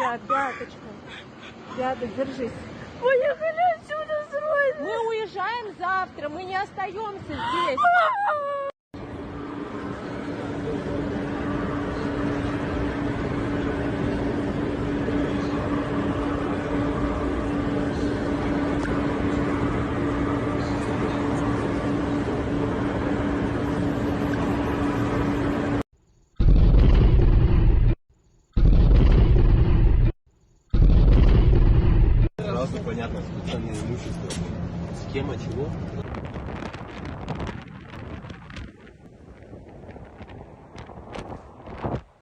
Да, пяточка. Пяточка, держись. Поехали отсюда срочно. Мы уезжаем завтра, мы не остаемся здесь. Сразу понятно, специальное имущество. Схема чего?